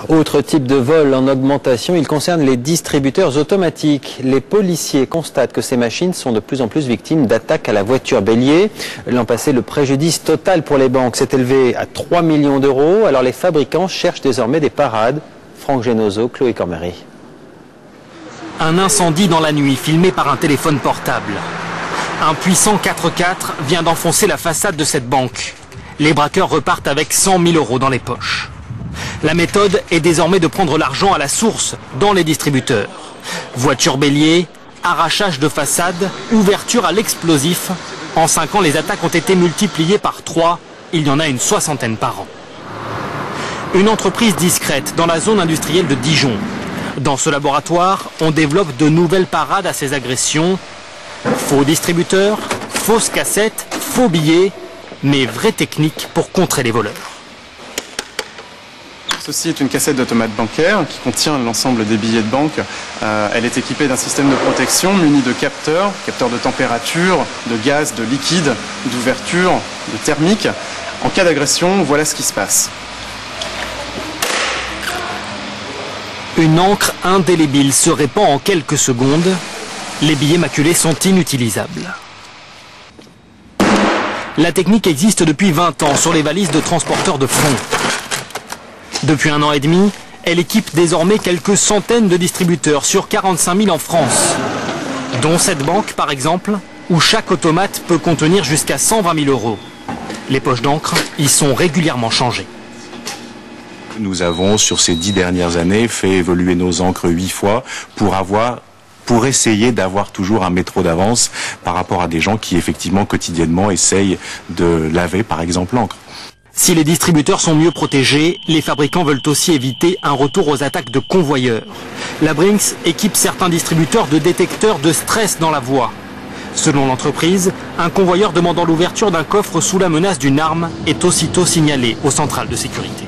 Autre type de vol en augmentation, il concerne les distributeurs automatiques. Les policiers constatent que ces machines sont de plus en plus victimes d'attaques à la voiture bélier. L'an passé, le préjudice total pour les banques s'est élevé à 3 millions d'euros. Alors les fabricants cherchent désormais des parades. Franck Genozo, Chloé Cormery. Un incendie dans la nuit filmé par un téléphone portable. Un puissant 4x4 vient d'enfoncer la façade de cette banque. Les braqueurs repartent avec 100 000 euros dans les poches. La méthode est désormais de prendre l'argent à la source, dans les distributeurs. Voiture bélier, arrachage de façade, ouverture à l'explosif. En 5 ans, les attaques ont été multipliées par 3. Il y en a une 60aine par an. Une entreprise discrète dans la zone industrielle de Dijon. Dans ce laboratoire, on développe de nouvelles parades à ces agressions. Faux distributeurs, fausses cassettes, faux billets, mais vraie technique pour contrer les voleurs. Ceci est une cassette d'automate bancaire qui contient l'ensemble des billets de banque. Elle est équipée d'un système de protection muni de capteurs de température, de gaz, de liquide, d'ouverture, de thermique. En cas d'agression, voilà ce qui se passe. Une encre indélébile se répand en quelques secondes. Les billets maculés sont inutilisables. La technique existe depuis 20 ans sur les valises de transporteurs de fonds. Depuis 1 an et demi, elle équipe désormais quelques centaines de distributeurs sur 45 000 en France, dont cette banque par exemple, où chaque automate peut contenir jusqu'à 120 000 euros. Les poches d'encre y sont régulièrement changées. Nous avons, sur ces 10 dernières années, fait évoluer nos encres 8 fois pour essayer d'avoir toujours un métro d'avance par rapport à des gens qui, effectivement, quotidiennement, essayent de laver, par exemple, l'encre. Si les distributeurs sont mieux protégés, les fabricants veulent aussi éviter un retour aux attaques de convoyeurs. La Brinks équipe certains distributeurs de détecteurs de stress dans la voie. Selon l'entreprise, un convoyeur demandant l'ouverture d'un coffre sous la menace d'une arme est aussitôt signalé aux centrales de sécurité.